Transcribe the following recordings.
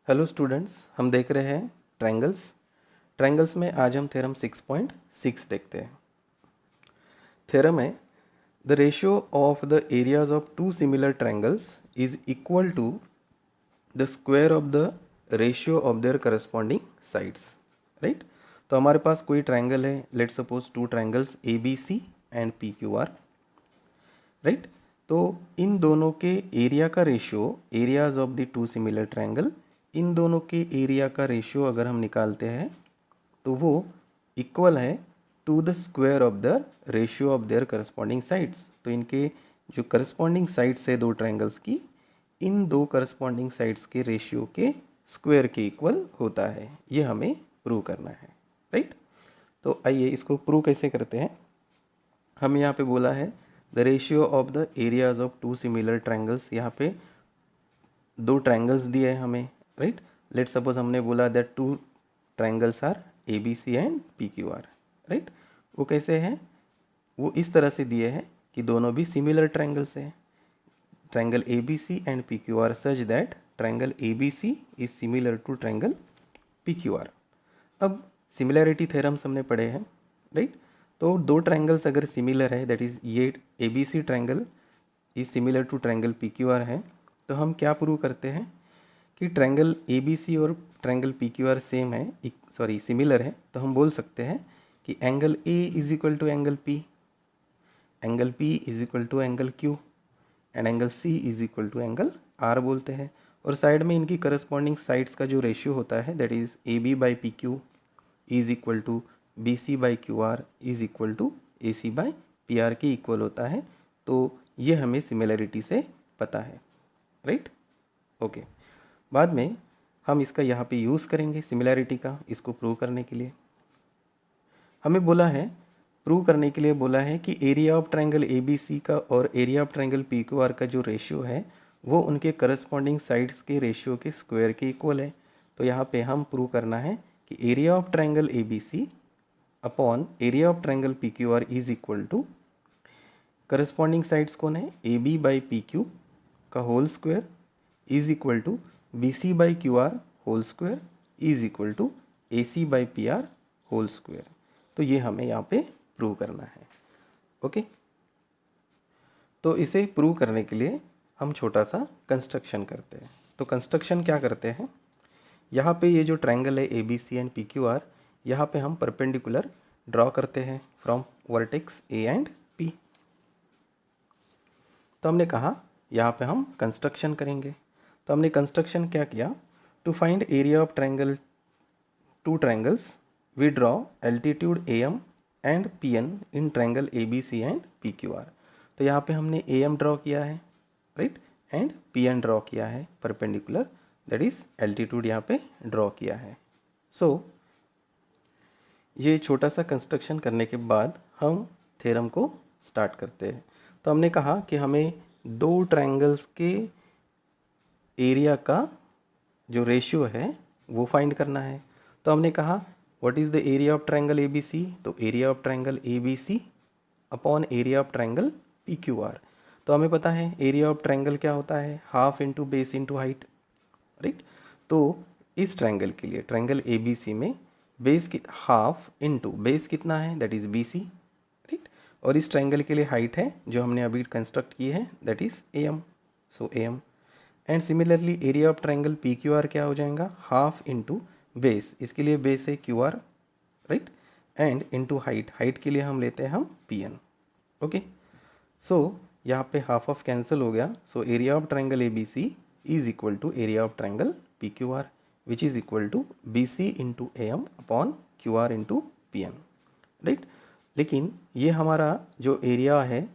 Hello students, हम देख रहे हैं ट्रायंगल्स में आज हम थ्योरम 6.6 देखते हैं। थ्योरम है the ratio of the areas of two similar triangles is equal to the square of the ratio of their corresponding sides. Right, तो हमारे पास कोई ट्रायंगल है, let suppose two triangles A B C and P Q R. Right, तो इन दोनों के area का ratio, areas of the two similar triangle, इन दोनों के एरिया का रेशियो अगर हम निकालते हैं तो वो इक्वल है to the square of the ratio of their corresponding sides. तो इनके जो करस्पॉन्डिंग साइड्स है दो ट्रायंगल्स की, इन दो करस्पॉन्डिंग साइड्स के रेशियो के स्क्वायर के इक्वल होता है। ये हमें प्रूव करना है। राइट, तो आइए इसको प्रूव कैसे करते हैं। हम यहाँ पे बोला है the ratio of the areas of two similar triangles. यहाँ पे दो ट्रायंगल्स दिए हैं हमें। राइट, लेट सपोज हमने बोला that two triangles are A B C and P Q R. Right, वो कैसे हैं, वो इस तरह से दिए हैं कि दोनों भी सिमिलर ट्रायंगल्स हैं। Triangle A B C and P Q R such that triangle A B C is similar to triangle P Q R. अब सिमिलैरिटी थ्योरम्स हमने पढ़े हैं। राइट, तो दो ट्रायंगल्स अगर सिमिलर है, दैट इज ये A B C triangle is similar to triangle P Q R है, तो हम क्या प्रूव करते हैं कि ट्रायंगल ए बी सी और triangle P Q R same है, सिमिलर है। तो हम बोल सकते हैं कि angle A is equal to angle P is equal to angle Q and angle C is equal to angle R बोलते हैं। और साइड में इनकी करस्पॉन्डिंग साइड्स का जो रेशियो होता है that is A B by P Q is equal to B C by Q R is equal to A C by P R के इक्वल होता है। तो ये हमें सिमिलैरिटी से पता है। राइट, ओके, बाद में हम इसका यहाँ पे यूज़ करेंगे सिमिलैरिटी का, इसको प्रूव करने के लिए। हमें बोला है, प्रूव करने के लिए बोला है कि area of triangle A B C का और area of triangle P Q R का जो रेशियो है वो उनके करस्पॉन्डिंग साइड्स के रेशियो के स्क्वायर के इक्वल है। तो यहाँ पे हम प्रूव करना है कि area of triangle A B C upon area of triangle P Q R is equal to corresponding sides कौन है, A B by P Q का whole square is equal to B C by Q R whole square is equal to A C by P R whole square. तो ये हमें यहाँ पे prove करना है। ओके, तो इसे प्रूव करने के लिए हम छोटा सा कंस्ट्रक्शन करते हैं। तो कंस्ट्रक्शन क्या करते हैं, यहाँ पे ये जो ट्रायंगल है A B C and P Q R, यहाँ पे हम परपेंडिकुलर ड्रॉ करते हैं from vertex A and P. तो हमने कहा यहाँ पे हम कंस्ट्रक्शन करेंगे। तो हमने कंस्ट्रक्शन क्या किया, to find area of triangle two triangles we draw altitude A M and P N in triangle A B C and P Q R. तो यहाँ पे हमने ए एम ड्रॉ किया है, right, and P N draw किया है perpendicular, that is altitude यहाँ पे ड्रॉ किया है। सो ये छोटा सा कंस्ट्रक्शन करने के बाद हम थ्योरम को स्टार्ट करते हैं। तो हमने कहा कि हमें दो ट्रायंगल्स के एरिया का जो रेशियो है वो फाइंड करना है। तो हमने कहा what is the area of triangle A B C, तो area of triangle A B C upon area of triangle P Q R. तो हमें पता है एरिया ऑफ ट्रायंगल क्या होता है, half into base into height. Right, तो इस ट्रायंगल के लिए ट्रायंगल ए बी सी में बेस की हाफ इंटू बेस कितना है, that is B C. Right, और इस ट्रायंगल के लिए हाइट है जो हमने अभी कंस्ट्रक्ट की है, that is A M. So A M and similarly area of triangle P Q R क्या हो जाएगा, हाफ इंटू बेस, इसके लिए बेस है Q R, right, and into height, height के लिए हम लेते हैं हम पी एन। ओके, सो यहाँ पे हाफ ऑफ कैंसिल हो गया। So area of triangle A B C is equal to area of triangle P Q R which is equal to B C into A M upon Q R into P N. Right, लेकिन ये हमारा जो area है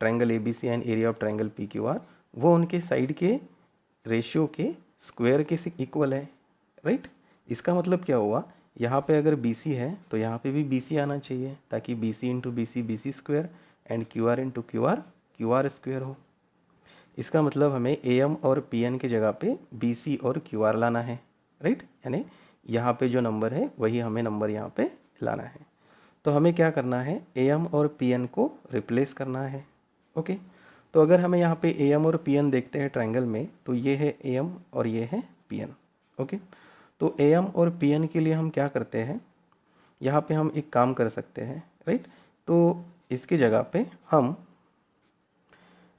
triangle A B C and area of triangle P Q R वो उनके side के ratio के square के इक्वल है। राइट, इसका मतलब क्या हुआ, यहाँ पे अगर बी सी है तो यहाँ पे भी बी सी आना चाहिए ताकि B C into B C square and Q R into Q R square हो। इसका मतलब हमें ए एम और पी एन के जगह पे बी सी और क्यू आर लाना है। राइट, यानी यहाँ पे जो नंबर है वही हमें नंबर यहाँ पे लाना है। तो हमें क्या करना है, ए एम और पी एन को रिप्लेस करना है। ओके, तो अगर हमें यहाँ पे ए एम और पी एन देखते हैं ट्रायंगल में, तो ये है ए एम और ये है पी एन। ओके, तो ए एम और पी एन के लिए हम क्या करते हैं, यहाँ पे हम एक काम कर सकते हैं, राइट। तो इसकी जगह पे हम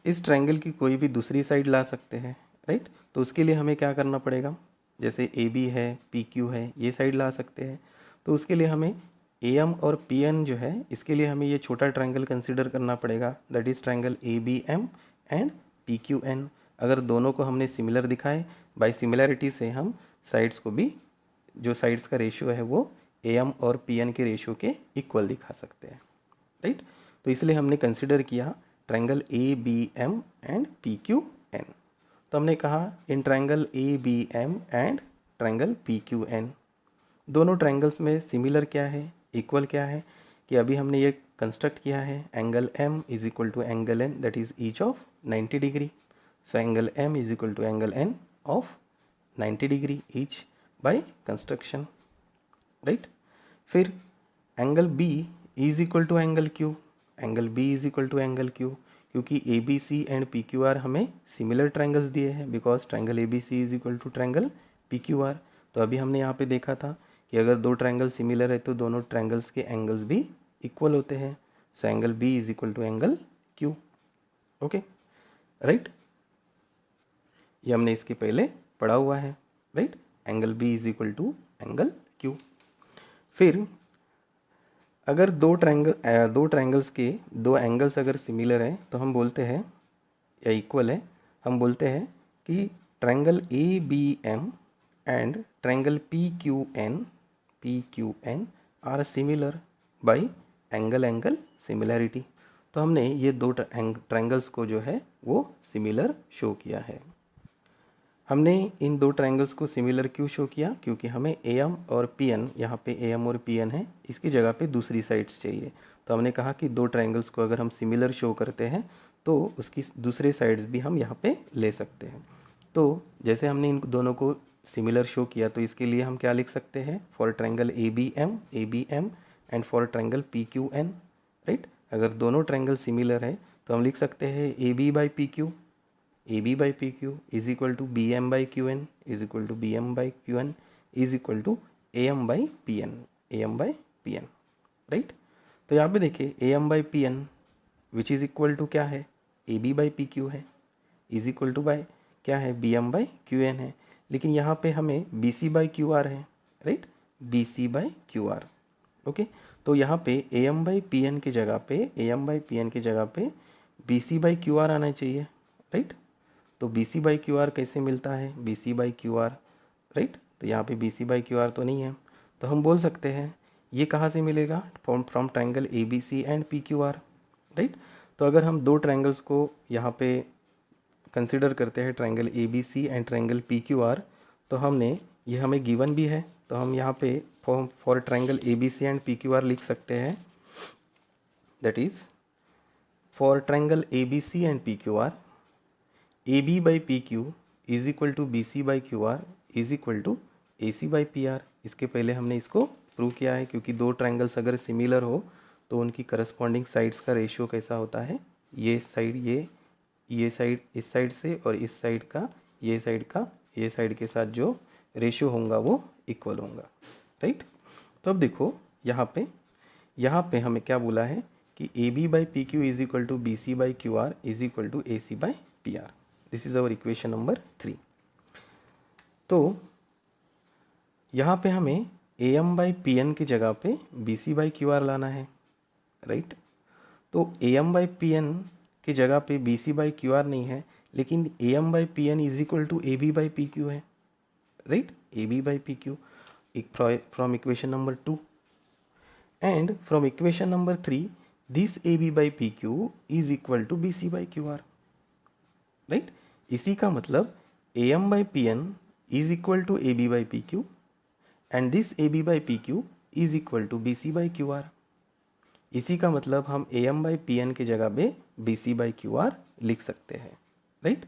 इस ट्रायंगल की कोई भी दूसरी साइड ला सकते हैं, राइट। तो उसके लिए हमें क्या करना पड़ेगा, जैसे ए बी है, पी क्यू है, ये साइड ला सकते हैं। तो उसके लिए हमें ए एम और पी एन जो है, इसके लिए हमें ये छोटा ट्रायंगल कंसिडर करना पड़ेगा, that is triangle A B M and P Q N. अगर दोनों को हमने सिमिलर दिखाए, बाय सिमिलैरिटी से हम साइड्स को भी, जो साइड्स का रेशियो है वो ए एम और पी एन के रेशियो के इक्वल दिखा सकते हैं, राइट। तो इसलिए हमने कंसिडर किया triangle A B M and P Q N. तो हमने कहा in triangle A B M and triangle P Q N, दोनों ट्रायंगल्स में सिमिलर क्या है, इक्वल क्या है, कि अभी हमने ये कंस्ट्रक्ट किया है angle M is equal to angle N that is each of 90 degree. So angle M is equal to angle N of 90 degree each by construction, right. फिर angle B is equal to angle Q, angle B is equal to angle Q, क्योंकि A B C and P Q R हमें similar triangles दिए हैं, because triangle A B C is equal to triangle P Q R. तो अभी हमने यहाँ पे देखा था कि अगर दो ट्रायंगल सिमिलर है तो दोनों ट्रायंगल्स के एंगल्स भी इक्वल होते हैं। So angle B is equal to angle Q, okay, right. ये हमने इसके पहले पढ़ा हुआ है, right. Angle B is equal to angle Q. फिर अगर दो ट्रायंगल्स के दो एंगल्स अगर सिमिलर हैं तो हम बोलते हैं, या इक्वल है, हम बोलते हैं कि triangle A B M and triangle P Q N are similar by angle angle similarity. तो हमने ये दो ट्रायंगल्स को जो है वो सिमिलर शो किया है। हमने इन दो ट्रायंगल्स को सिमिलर क्यों शो किया, क्योंकि हमें ए एम और पी एन, यहाँ पे ए एम और पी एन है, इसकी जगह पे दूसरी साइड्स चाहिए। तो हमने कहा कि दो ट्रायंगल्स को अगर हम सिमिलर शो करते हैं तो उसकी दूसरे साइड्स भी हम यहाँ पे ले सकते हैं। तो जैसे हमने इन दोनों को सिमिलर शो किया, तो इसके लिए हम क्या लिख सकते हैं, for triangle A B M and for triangle P Q N, right. अगर दोनों ट्रायंगल सिमिलर है तो हम लिख सकते हैं A B by P Q, A B by P Q is equal to B M by Q N is equal to B M by Q N is equal to A M by P N, A M by P N, right. तो यहाँ पे देखिए A M by P N which is equal to क्या है, A B by P Q है, is equal to by क्या है, B M by Q N है। लेकिन यहाँ पे हमें B C by Q R है, right, B C by Q R, okay. तो यहाँ पे A M by P N की जगह पे, A M by P N की जगह पे B C by Q R आना चाहिए, राइट। तो B C by Q R कैसे मिलता है, B C by Q R, right. तो यहाँ पे B C by Q R तो नहीं है, तो हम बोल सकते हैं ये कहाँ से मिलेगा, from triangle A B C and P Q R, right. तो अगर हम दो ट्रायंगल्स को यहाँ पे कंसिडर करते हैं, triangle A B C and triangle P Q R, तो हमने ये हमें गिवन भी है, तो हम यहाँ पे for triangle A B C and P Q R लिख सकते हैं, that is for triangle A B C and P Q R A B by P Q is equal to B C by Q R is equal to A C by P R. इसके पहले हमने इसको prove किया है, क्योंकि दो triangles अगर similar हो तो उनकी करस्पॉन्डिंग साइड्स का रेशियो कैसा होता है, ये साइड ये साइड इस साइड से और इस साइड का ये साइड के साथ जो रेशियो होगा वो इक्वल होगा, राइट। तो अब देखो यहाँ पे हमें क्या बोला है कि A B by P Q is equal to B C by Q R is equal to A C by P R. This is our equation number 3। तो यहाँ पे हमें A M by P N की जगह पे B C by Q R लाना है, right. तो A M by P N की जगह पे B C by Q R नहीं है, लेकिन A M by P N is equal to A B by P Q है, right, A B by P Q from equation number 2 and from equation number 3 this A B by P Q is equal to B C by Q R, right. इसी का मतलब A M by P N is equal to A B by P Q and this A B by P Q is equal to B C by Q R. इसी का मतलब हम A M by P N की जगह पे B C by Q R लिख सकते हैं, राइट।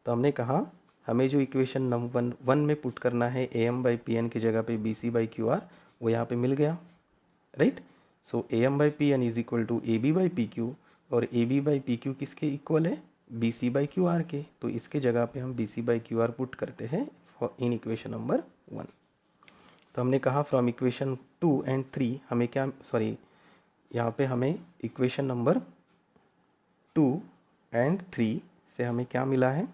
तो हमने कहा हमें जो इक्वेशन नंबर 1 में पुट करना है A M by P N की जगह पे B C by Q R, वो यहाँ पे मिल गया, right. So A M by P N is equal to A B by P Q, और A B by P Q किसके इक्वल है, B C by Q R के। तो इसके जगह पे हम B C by Q R put करते हैं इन इक्वेशन नंबर 1। तो हमने कहा फ्रॉम इक्वेशन 2 एंड 3 हमें क्या, सॉरी यहाँ पे हमें इक्वेशन नंबर 2 एंड 3 से हमें क्या मिला है,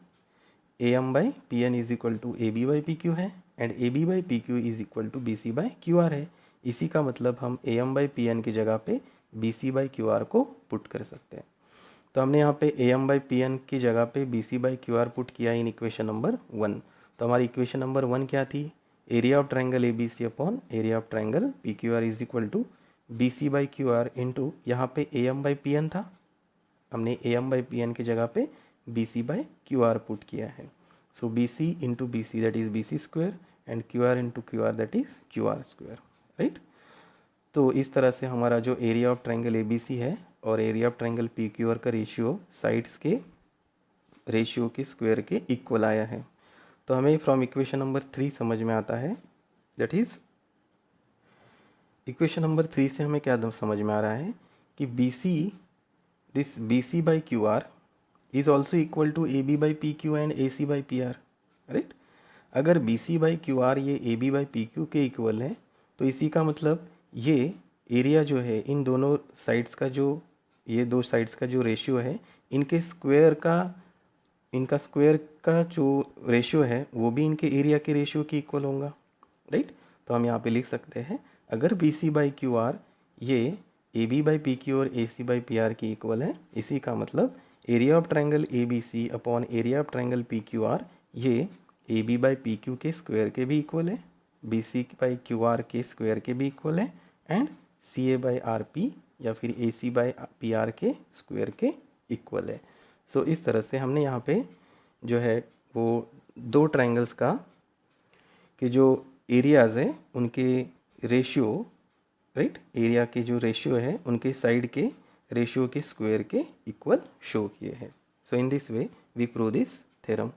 A M by P N is equal to A B by P Q है and A B by P Q is equal to B C by Q R है। इसी का मतलब हम A M by P N की जगह पे B C by Q R को पुट कर सकते हैं। तो हमने यहाँ पे A M by P N की जगह पे B C by Q R put किया इन इक्वेशन नंबर 1। तो हमारी इक्वेशन नंबर 1 क्या थी, area of triangle A B C upon area of triangle P Q R is equal to B C by Q R into यहाँ पे A M by P N था, हमने A M by P N की जगह पे B C by Q R put किया है। So B C into B C that is B C square and Q R into Q R that is Q R square, right. तो इस तरह से हमारा जो area of triangle A B C है और area of triangle P Q R का ratio sides के रेशियो के स्क्वायर के इक्वल आया है। तो हमें फ्रॉम इक्वेशन नंबर 3 समझ में आता है, दैट इज़ इक्वेशन नंबर 3 से हमें क्या समझ में आ रहा है कि B C, this B C by Q R is also equal to A B by P Q and A C by P R, right. अगर B C by Q R ये A B by P Q के equal है तो इसी का मतलब ये area जो है इन दोनों साइड्स का जो, ये दो साइड्स का जो रेशियो है इनके स्क्वायर का, इनका स्क्वायर का जो रेशियो है वो भी इनके एरिया के रेशियो के इक्वल होगा, राइट। तो हम यहाँ पे लिख सकते हैं अगर B C by Q R ये A B by P Q और A C by P R के इक्वल है, इसी का मतलब area of triangle A B C upon area of triangle P Q R ये A B by P Q के square के भी इक्वल है, B C by Q R के स्क्वायर के भी इक्वल है and C A by R P या फिर ए सी बाई पी आर के स्क्वायर के इक्वल है। सो इस तरह से हमने यहाँ पे जो है वो दो ट्रायंगल्स का कि जो एरियाज़ है उनके रेशियो, राइट, एरिया के जो रेशियो है उनके साइड के रेशियो के स्क्वायर के इक्वल शो किए हैं। So in this way we prove this theorem,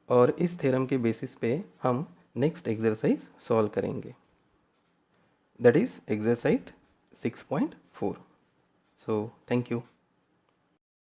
और इस थ्योरम के बेसिस पे हम नेक्स्ट एक्सरसाइज सॉल्व करेंगे, that is exercise 6.4। So thank you.